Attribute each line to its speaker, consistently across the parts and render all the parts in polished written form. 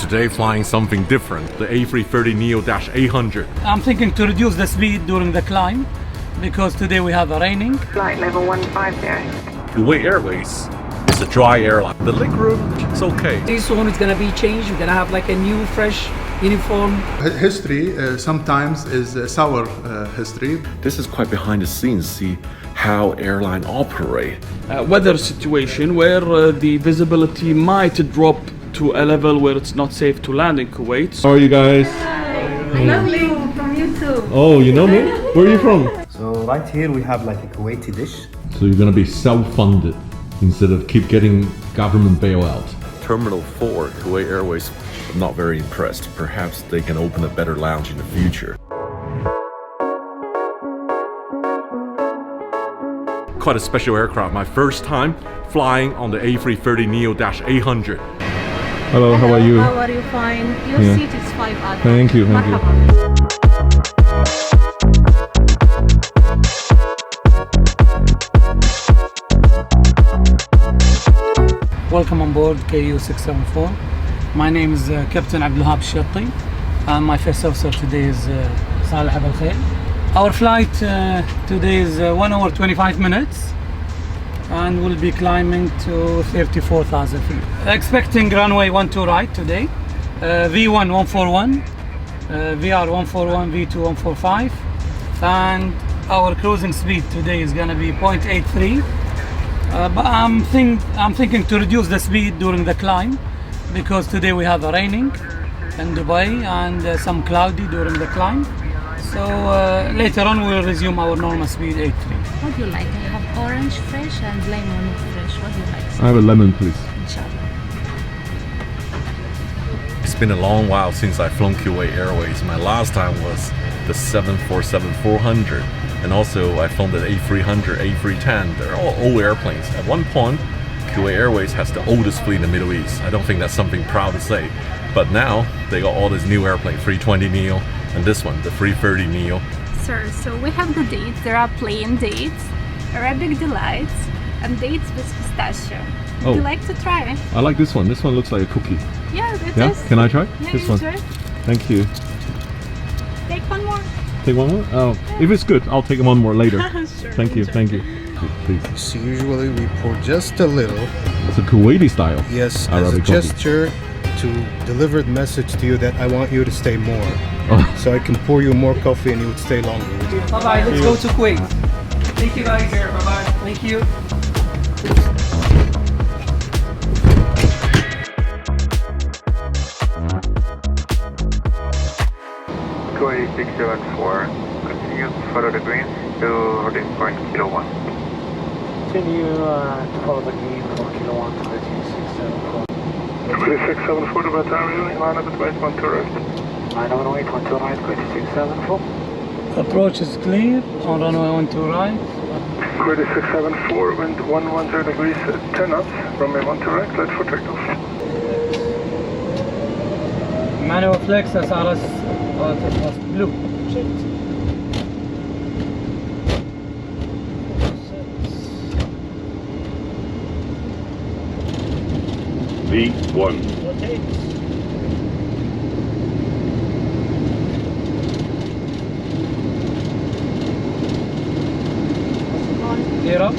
Speaker 1: today flying something different, the A330neo-800.
Speaker 2: I'm thinking to reduce the speed during the climb because today we have a raining.
Speaker 3: Flight level 150.
Speaker 1: Kuwait Airways is a dry airline. The leg room is okay.
Speaker 4: This one is going to be changed. We're going to have like a new, fresh uniform.
Speaker 5: History sometimes is sour history.
Speaker 1: This is quite behind the scenes, see how airline operate.
Speaker 6: Weather situation where the visibility might drop to a level where it's not safe to land in Kuwait.
Speaker 7: How are you guys?
Speaker 3: I love you from YouTube.
Speaker 7: Oh, you know me? Where are you from?
Speaker 8: So right here we have like a Kuwaiti dish.
Speaker 7: So you're gonna be self-funded instead of keep getting government bailout.
Speaker 1: Terminal 4, Kuwait Airways, I'm not very impressed. Perhaps they can open a better lounge in the future. Quite a special aircraft. My first time flying on the A330neo-800.
Speaker 7: Hello, how are you?
Speaker 3: How are you? Fine. Your
Speaker 7: Yeah.
Speaker 3: seat is 5 out.
Speaker 7: Thank you, thank you.
Speaker 3: Marhaba.
Speaker 2: Welcome on board KU 674. My name is Captain Abdulhab Shatti, and my first officer today is Saleh Abel Khair. Our flight today is 1 hour 25 minutes and we'll be climbing to 34,000 feet. Expecting runway 12 right today, V1 141, VR 141, V2 145, and our cruising speed today is gonna be 0.83. But I'm thinking to reduce the speed during the climb because today we have a raining in Dubai and some cloudy during the climb. So later on we'll resume our normal speed 83.
Speaker 3: What do you like? I have orange fresh and lemon fresh. What do you like?
Speaker 7: I have a lemon, please.
Speaker 3: Inshallah.
Speaker 1: It's been a long while since I've flown Kuwait Airways. My last time was the 747-400. And also I flown the A300, A310. They're all old airplanes. At one point, Kuwait Airways has the oldest fleet in the Middle East. I don't think that's something proud to say. But now, they got all this new airplane, 320neo, and this one, the 330neo.
Speaker 9: Sir, so we have the dates. There are plain dates, Arabic delights, and dates with pistachio. Would you like to try?
Speaker 7: I like this one. This one looks like a cookie.
Speaker 9: Yeah, it
Speaker 7: Yeah?
Speaker 9: is.
Speaker 7: Can I try?
Speaker 9: Yeah,
Speaker 7: this
Speaker 9: you
Speaker 7: one.
Speaker 9: try.
Speaker 7: Thank you.
Speaker 9: Take one more.
Speaker 7: Take one more? Oh, if it's good, I'll take one more later.
Speaker 9: Sure.
Speaker 7: Thank you,
Speaker 9: enjoy.
Speaker 7: thank you. Please.
Speaker 8: So usually we pour just a little.
Speaker 7: It's a Kuwaiti style.
Speaker 8: Yes,
Speaker 7: Arabic
Speaker 8: as a
Speaker 7: coffee.
Speaker 8: gesture to deliver the message to you that I want you to stay more.
Speaker 7: Oh.
Speaker 8: So I can pour you more coffee and you would stay longer.
Speaker 4: Bye bye. Let's go to Kuwait. Thank you guys. Bye bye. Thank you.
Speaker 10: Kuwait 674, continue to follow the green to holding point kilo 1.
Speaker 11: Continue to follow the green for kilo 1 to 674.
Speaker 10: Kuwait 674 to Batavia, line up at base 12 right.
Speaker 11: 908, 12 right, Kuwait 674.
Speaker 2: Approach is clear on runway 12 right.
Speaker 10: Kuwait 674, wind 110 degrees, 10 knots, runway 12 right, cleared for takeoff.
Speaker 2: Manual flex SRS blue.
Speaker 1: V1.
Speaker 2: Clear up.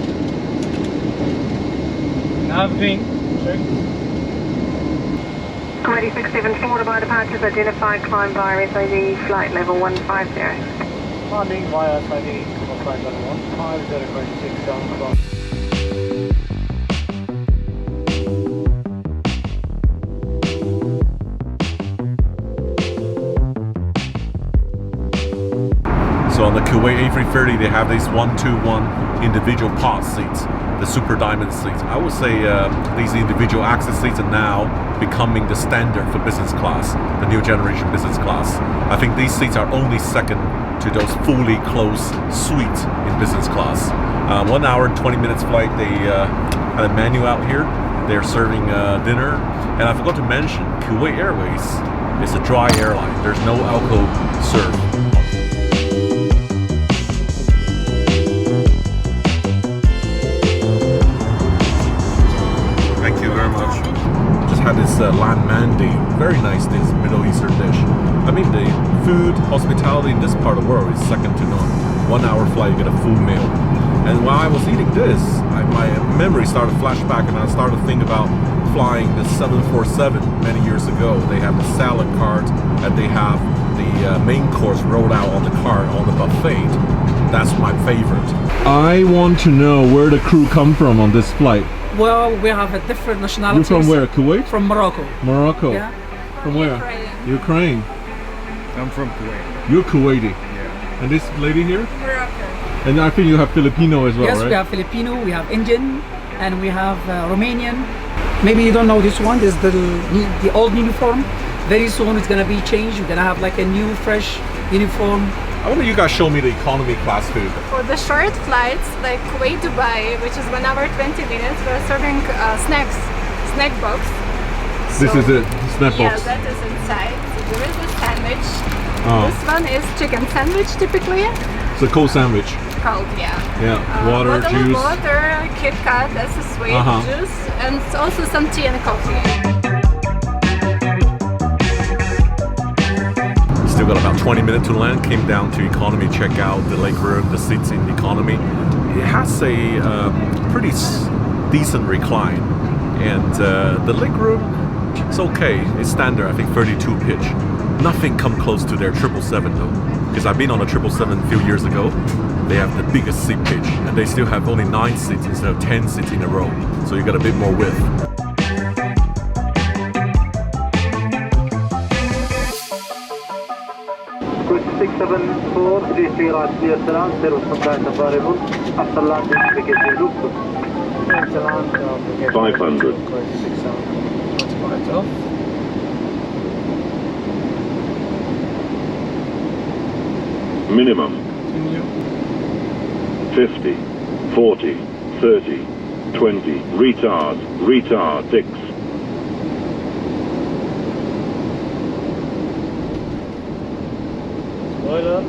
Speaker 2: Nav green. Check.
Speaker 3: Kuwait 674 by departures identified, climb via SID, flight level 150.
Speaker 11: Landing via SID, flight level 150, Kuwait 674.
Speaker 1: So on the Kuwait A330, they have these 121 individual pod seats, the super diamond seats. I would say these individual access seats are now becoming the standard for business class, the new generation business class. I think these seats are only second to those fully closed suites in business class. 1 hour and 20 minutes flight, they had a menu out here. They're serving dinner. And I forgot to mention, Kuwait Airways is a dry airline. There's no alcohol served. Thank you very much. Just had this lamb mandi. Very nice dish, Middle Eastern dish. I mean, the food, hospitality in this part of the world is second to none. 1 hour flight, you get a full meal. And while I was eating this, my memory started to flash back, and I started to think about flying the 747 many years ago. They have the salad cart, and they have the main course rolled out on the cart on the buffet. That's my favorite.
Speaker 7: I want to know where the crew come from on this flight.
Speaker 4: Well, we have a different nationality.
Speaker 7: You're from where? Kuwait?
Speaker 4: From Morocco.
Speaker 7: Morocco.
Speaker 4: Yeah.
Speaker 7: From where? Ukraine.
Speaker 12: I'm from Kuwait.
Speaker 7: You're Kuwaiti.
Speaker 12: Yeah.
Speaker 7: And this lady here?
Speaker 9: Morocco.
Speaker 7: And I think you have Filipino as well,
Speaker 4: Yes,
Speaker 7: right?
Speaker 4: we have Filipino, we have Indian, and we have Romanian. Maybe you don't know this one. This is the old uniform. Very soon it's gonna be changed. We're gonna have like a new, fresh uniform.
Speaker 1: I wonder you guys show me the economy class food.
Speaker 9: For the short flights, like Kuwait Dubai, which is 1 hour 20 minutes, we're serving snack box.
Speaker 7: This is it, snack
Speaker 9: Yeah,
Speaker 7: box.
Speaker 9: that is inside. So there is a sandwich.
Speaker 7: Oh.
Speaker 9: This one is chicken sandwich typically.
Speaker 7: It's a cold sandwich.
Speaker 9: Cold, yeah.
Speaker 7: Yeah, water,
Speaker 9: bottle of
Speaker 7: juice.
Speaker 9: water, Kit Kat, that's a sweet juice, and also some tea and coffee.
Speaker 1: Still got about 20 minutes to land. Came down to economy, check out the leg room, the seats in the economy. It has a pretty decent recline, and the leg room is okay. It's standard, I think 32 pitch. Nothing come close to their 777 though, because I've been on a 777 a few years ago. They have the biggest seat pitch, and they still have only 9 seats instead of 10 seats in a row. So you got a bit more width.
Speaker 11: Kuwait 674, 33 right clear to land, 0 contact variable, after landing indicate loop. Clear to land,
Speaker 13: 500.
Speaker 11: Kuwait 67, 25 off.
Speaker 13: Minimum 50, 40, 30, 20, retard, 6.
Speaker 11: Spoiler.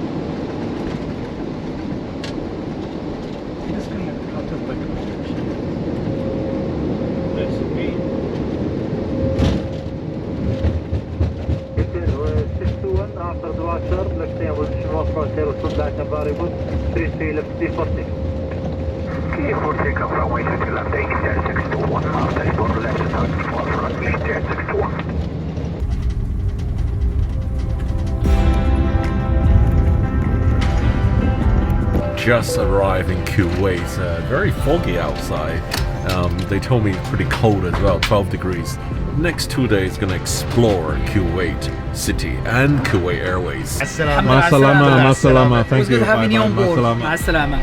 Speaker 11: After departure, let's stay with Shimon Frontier Sunday variable 33 left 340.
Speaker 10: Key 40 come from way to left 621 after report left 34 front 621.
Speaker 1: Just arrived in Kuwait. Very foggy outside. They told me it's pretty cold as well, 12 degrees. Next 2 days, gonna explore Kuwait City and Kuwait Airways.
Speaker 7: Masalama. Thank you.
Speaker 4: Good having you on board.
Speaker 7: Masalama.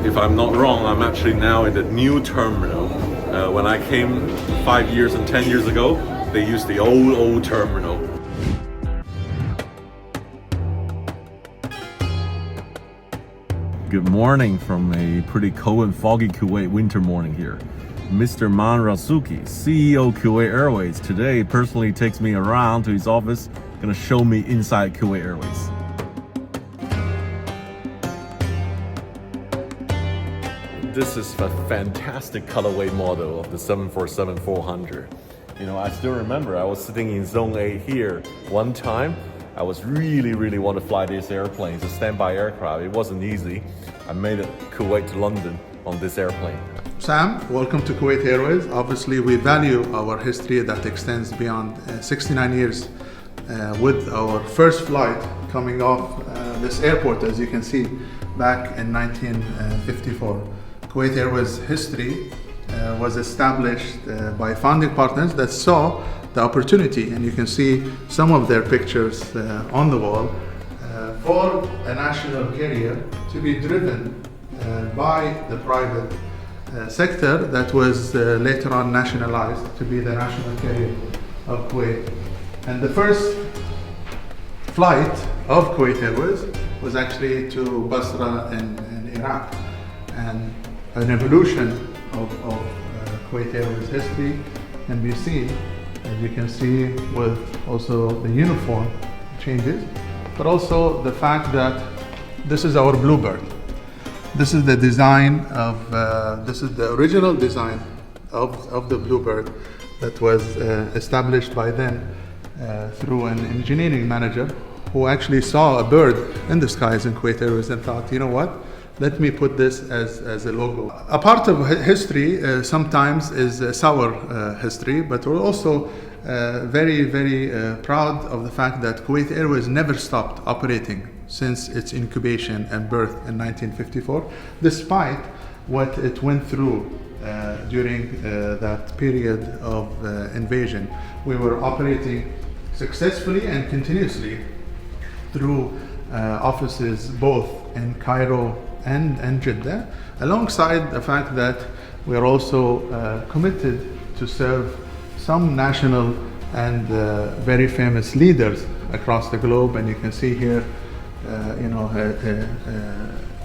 Speaker 1: If I'm not wrong, I'm actually now in the new terminal. When I came 5 years and 10 years ago, they used the old terminal. Good morning from a pretty cold and foggy Kuwait winter morning here. Mr. Maen Razouqi, CEO Kuwait Airways, today personally takes me around to his office, gonna show me inside Kuwait Airways. This is a fantastic colorway model of the 747-400. You know, I still remember I was sitting in Zone 8 here one time. I was really want to fly this airplane. It's a standby aircraft. It wasn't easy. I made it Kuwait to London on this airplane.
Speaker 5: Sam, welcome to Kuwait Airways. Obviously, we value our history that extends beyond 69 years with our first flight coming off this airport, as you can see, back in 1954. Kuwait Airways history was established by founding partners that saw the opportunity, and you can see some of their pictures on the wall, for a national carrier to be driven by the private sector that was later on nationalized to be the national carrier of Kuwait. And the first flight of Kuwait Airways was actually to Basra in Iraq. And an evolution of Kuwait Airways history can be seen, as you can see, with also the uniform changes, but also the fact that this is our Bluebird. This is the design of, this is the original design of the Bluebird that was established by then through an engineering manager who actually saw a bird in the skies in Kuwait Airways and thought, you know what, let me put this as a logo. A part of history sometimes is a sour history, but we're also very, very proud of the fact that Kuwait Airways never stopped operating since its incubation and birth in 1954, despite what it went through during that period of invasion. We were operating successfully and continuously through offices both in Cairo and Jeddah, alongside the fact that we are also committed to serve some national and very famous leaders across the globe. And you can see here,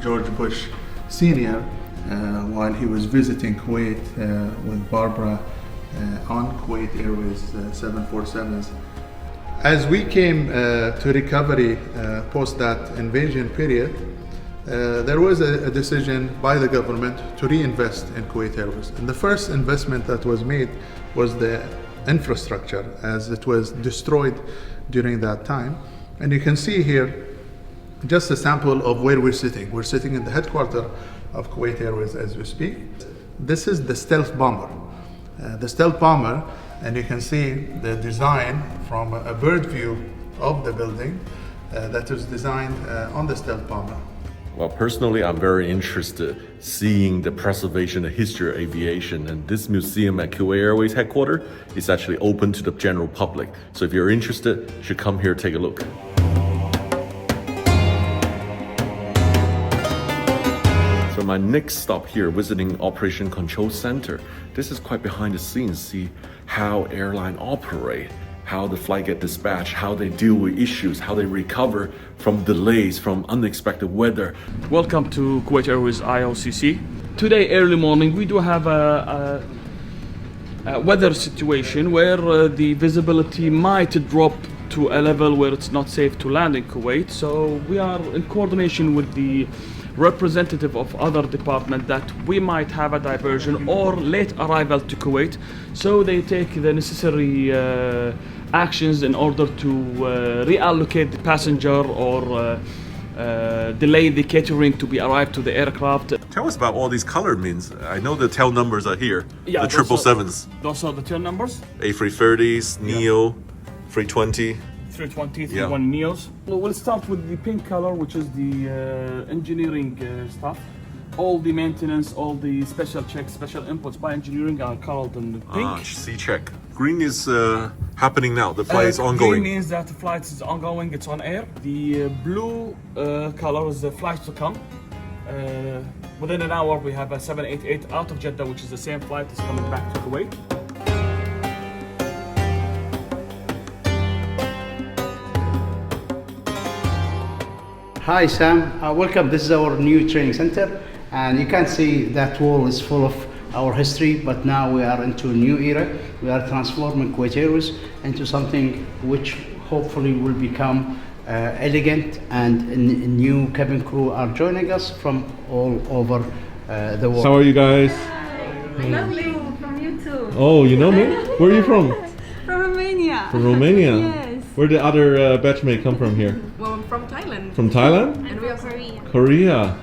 Speaker 5: George Bush Sr., while he was visiting Kuwait with Barbara on Kuwait Airways 747s. As we came to recovery post that invasion period, there was a decision by the government to reinvest in Kuwait Airways. And the first investment that was made was the infrastructure, as it was destroyed during that time. And you can see here just a sample of where we're sitting. We're sitting in the headquarters of Kuwait Airways as we speak. This is the stealth bomber. The stealth bomber, and you can see the design from a bird view of the building that was designed on the stealth bomber.
Speaker 1: Well, personally, I'm very interested seeing the preservation and history of aviation, and this museum at Kuwait Airways headquarters is actually open to the general public. So if you're interested, you should come here, take a look. So my next stop here, visiting Operation Control Center. This is quite behind the scenes, see how airline operate, how the flight get dispatched, how they deal with issues, how they recover from delays, from unexpected weather.
Speaker 6: Welcome to Kuwait Airways IOCC. Today early morning we do have a weather situation where the visibility might drop to a level where it's not safe to land in Kuwait. So we are in coordination with the representative of other department that we might have a diversion or late arrival to Kuwait, so they take the necessary actions in order to reallocate the passenger or delay the catering to be arrived to the aircraft.
Speaker 1: Tell us about all these color means. I know the tail numbers are here.
Speaker 6: Yeah,
Speaker 1: the 777s.
Speaker 6: Those are the tail numbers.
Speaker 1: A330s, Neo, 320.
Speaker 6: 320, 321 Neos. Well, we'll start with the pink color, which is the engineering stuff. All the maintenance, all the special checks, special inputs by engineering are colored in pink.
Speaker 1: C-check. Green is happening now. The flight is ongoing.
Speaker 6: Green means that the flight is ongoing, it's on air. The blue color is the flight to come. Within an hour, we have a 788 out of Jeddah, which is the same flight that's coming back to Kuwait.
Speaker 14: Hi Sam, welcome. This is our new training center, and you can see that wall is full of our history, but now we are into a new era. We are transforming Kuwait Airways into something which hopefully will become elegant, and a new cabin crew are joining us from all over the world.
Speaker 7: How are you guys?
Speaker 9: I love you from YouTube.
Speaker 7: Oh, you know me? Where are you from?
Speaker 9: From Romania.
Speaker 7: From Romania?
Speaker 9: Yes.
Speaker 7: Where did the other batchmate come from here?
Speaker 15: Well, I'm from Thailand.
Speaker 7: From Thailand?
Speaker 9: And we are Korea.
Speaker 7: Korea.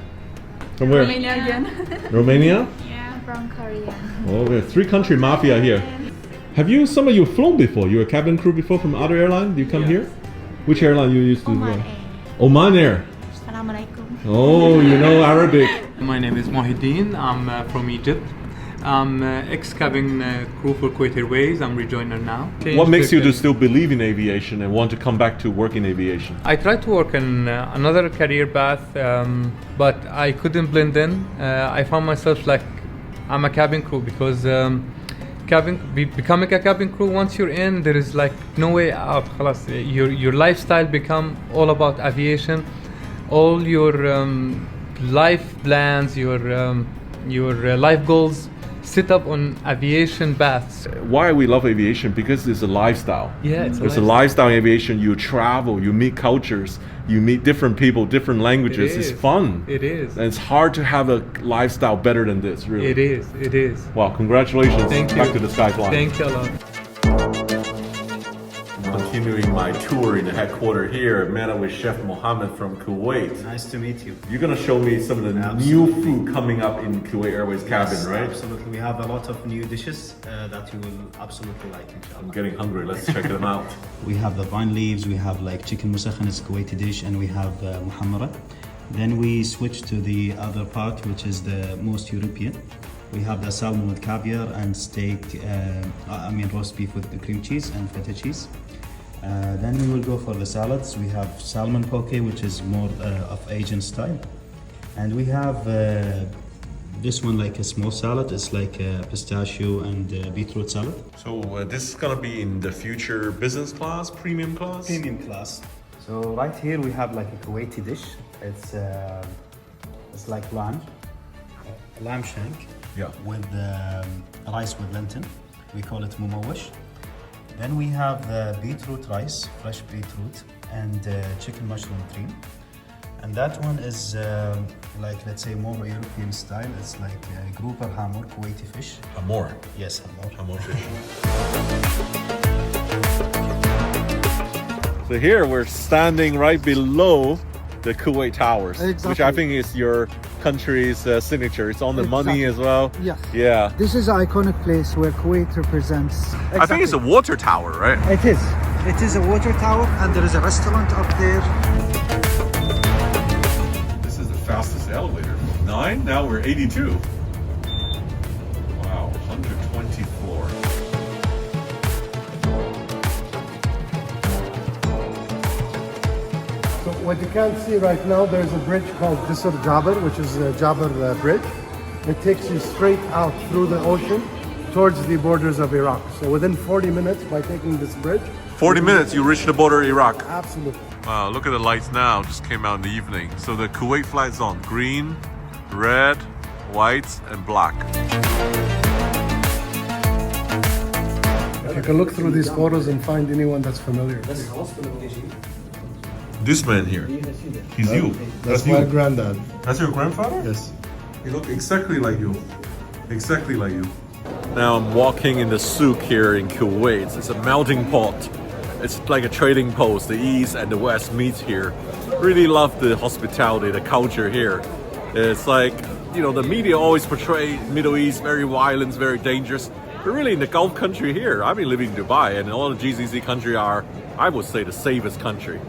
Speaker 7: From where?
Speaker 9: Romania again.
Speaker 7: Romania?
Speaker 9: Yeah, from Korea.
Speaker 7: Oh, we have 3-country mafia here. Have you, some of you flown before? You were cabin crew before from other airline? Do you come here? Which airline you used to fly? Oman Air.
Speaker 16: Assalamualaikum.
Speaker 7: Oh, you know Arabic.
Speaker 17: My name is Mohiddin. I'm from Egypt. I'm ex-cabin crew for Kuwait Airways. I'm rejoiner now.
Speaker 7: What makes you to still believe in aviation and want to come back to work in aviation?
Speaker 17: I tried to work in another career path, but I couldn't blend in. I found myself like I'm a cabin crew because becoming a cabin crew, once you're in, there is like no way out. Your lifestyle become all about aviation. All your life plans, your life goals sit up on aviation baths.
Speaker 1: Why we love aviation? Because it's a lifestyle.
Speaker 17: Yeah, it's
Speaker 1: a lifestyle in aviation. You travel, you meet cultures, you meet different people, different languages. It's fun.
Speaker 17: It is.
Speaker 1: And it's hard to have a lifestyle better than this, really.
Speaker 17: It is. It is.
Speaker 1: Wow, congratulations.
Speaker 17: Thank you.
Speaker 1: Back to the sky flying.
Speaker 17: Thank you a lot.
Speaker 1: Continuing my tour in the headquarters here, Maen with Chef Mohammed from Kuwait.
Speaker 15: Nice to meet you.
Speaker 1: You're gonna show me some of the new food coming up in Kuwait Airways cabin,
Speaker 15: Yes,
Speaker 1: right?
Speaker 15: Absolutely. We have a lot of new dishes that you will absolutely like.
Speaker 1: I'm getting hungry. Let's check them out.
Speaker 15: We have the vine leaves, we have like chicken musakhan, it's a Kuwaiti dish, and we have muhammara. Then we switch to the other part, which is the most European. We have the salmon with caviar and steak, roast beef with the cream cheese and feta cheese. Then we will go for the salads. We have salmon poke, which is more of Asian style. And we have this one like a small salad. It's like a pistachio and beetroot salad.
Speaker 1: So this is gonna be in the future business class, premium class?
Speaker 15: Premium class. So right here we have like a Kuwaiti dish. It's like lamb shank.
Speaker 1: Yeah.
Speaker 15: With rice with lentil. We call it mumawash. Then we have the beetroot rice, fresh beetroot, and chicken mushroom cream. And that one is like, let's say, more European style. It's like grouper hamor, Kuwaiti fish.
Speaker 1: Hamor?
Speaker 15: Yes, hamor.
Speaker 1: Hamor fish. So here we're standing right below the Kuwait Towers, which I think is your country's signature. It's on the money as well.
Speaker 16: Yes.
Speaker 1: Yeah.
Speaker 16: This is an iconic place where Kuwait represents.
Speaker 1: I think it's a water tower, right?
Speaker 16: It is. It is a water tower, and there is a restaurant up there.
Speaker 1: This is the fastest elevator. 9, now we're 82. Wow, 120 floor.
Speaker 18: So what you can't see right now, there's a bridge called Jisr Jabr, which is the Jabr Bridge. It takes you straight out through the ocean towards the borders of Iraq. So within 40 minutes by taking this bridge.
Speaker 1: 40 minutes, you reach the border of Iraq.
Speaker 18: Absolutely.
Speaker 1: Wow, look at the lights now, just came out in the evening. So the Kuwait flag's on green, red, white, and black.
Speaker 18: You can look through these photos and find anyone that's familiar.
Speaker 1: This man here, he's you.
Speaker 18: That's my granddad.
Speaker 1: That's your grandfather?
Speaker 18: Yes.
Speaker 1: He look exactly like you. Exactly like you. Now I'm walking in the souk here in Kuwait. It's a melting pot. It's like a trading post. The East and the West meet here. Really love the hospitality, the culture here. It's like, you know, the media always portray Middle East very violent, very dangerous. But really in the Gulf country here, I've been living in Dubai, and all the GCC country are, I would say, the safest country.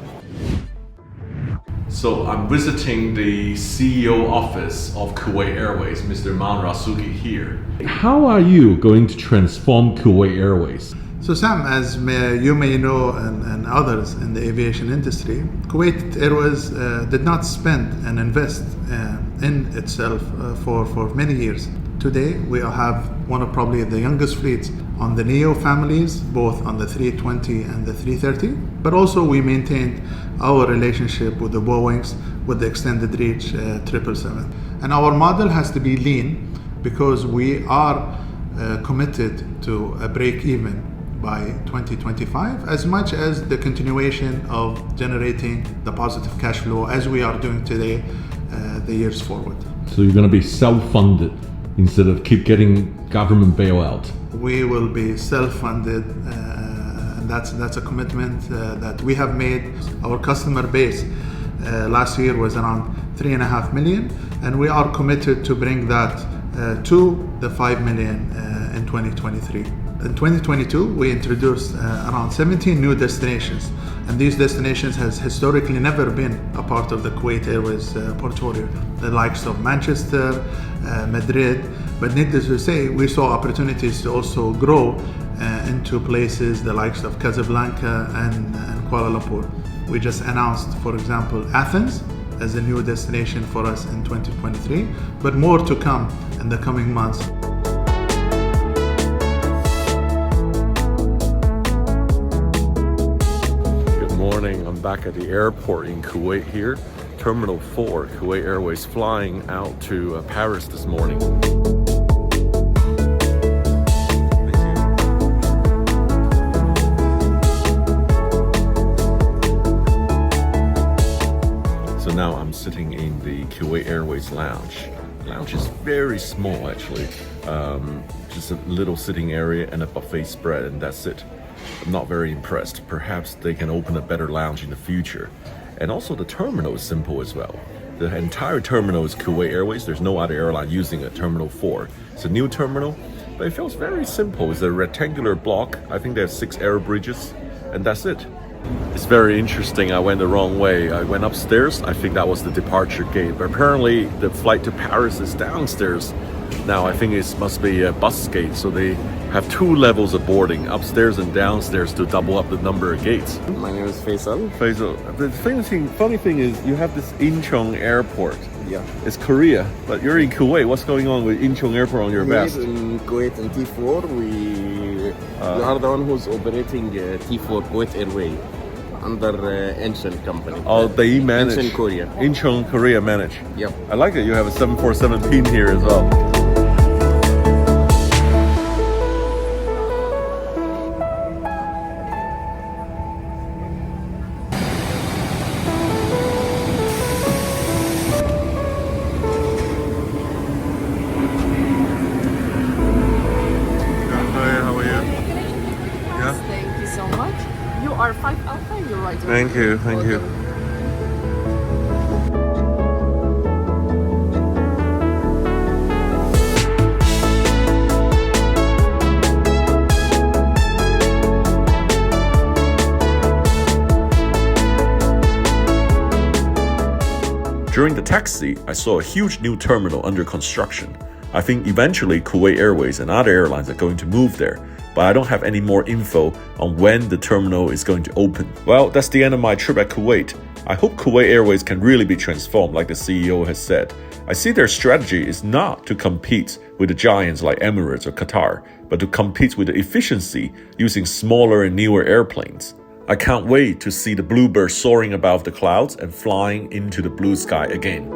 Speaker 1: So I'm visiting the CEO office of Kuwait Airways, Mr. Maen Razouqi here.
Speaker 7: How are you going to transform Kuwait Airways?
Speaker 5: So Sam, as you may know and others in the aviation industry, Kuwait Airways did not spend and invest in itself for many years. Today we have one of probably the youngest fleets on the neo families, both on the 320 and the 330, but also we maintained our relationship with the Boeings with the extended reach 777. And our model has to be lean because we are committed to a break even by 2025, as much as the continuation of generating the positive cash flow as we are doing today, the years forward.
Speaker 7: So you're going to be self-funded instead of keep getting government bailout.
Speaker 5: We will be self-funded, and that's a commitment that we have made. Our customer base last year was around 3.5 million, and we are committed to bring that to the 5 million in 2023. In 2022, we introduced around 17 new destinations, and these destinations has historically never been a part of the Kuwait Airways portfolio, the likes of Manchester, Madrid, but needless to say, we saw opportunities to also grow into places the likes of Casablanca and Kuala Lumpur. We just announced, for example, Athens as a new destination for us in 2023, but more to come in the coming months.
Speaker 1: I'm back at the airport in Kuwait here, Terminal 4, Kuwait Airways flying out to Paris this morning. sitting in the Kuwait Airways lounge. The lounge is very small actually. Just a little sitting area and a buffet spread, and that's it. I'm not very impressed. Perhaps they can open a better lounge in the future. And also the terminal is simple as well. The entire terminal is Kuwait Airways. There's no other airline using it. Terminal 4. It's a new terminal, but it feels very simple. It's a rectangular block. I think they have 6 air bridges, and that's it. It's very interesting. I went the wrong way. I went upstairs. I think that was the departure gate, but apparently the flight to Paris is downstairs. Now I think it must be a bus gate, so they have 2 levels of boarding, upstairs and downstairs, to double up the number of gates.
Speaker 19: My name is Faisal.
Speaker 1: Faisal, the funny thing is you have this Incheon airport.
Speaker 19: Yeah.
Speaker 1: It's Korea, but you're in Kuwait. What's going on with Incheon airport on your vest?
Speaker 19: In Kuwait and T4, we are the one who's operating T4 Kuwait Airways under Incheon company.
Speaker 1: Oh, they manage.
Speaker 19: Incheon Korea.
Speaker 1: Incheon Korea manage.
Speaker 19: Yep.
Speaker 1: I like it. You have a 747 pin here as well.
Speaker 20: Thank you so much. You are 5 Alpha, you're right.
Speaker 1: Thank you, thank you. During the taxi, I saw a huge new terminal under construction. I think eventually Kuwait Airways and other airlines are going to move there, but I don't have any more info on when the terminal is going to open. Well, that's the end of my trip at Kuwait. I hope Kuwait Airways can really be transformed like the CEO has said. I see their strategy is not to compete with the giants like Emirates or Qatar, but to compete with the efficiency using smaller and newer airplanes. I can't wait to see the bluebird soaring above the clouds and flying into the blue sky again.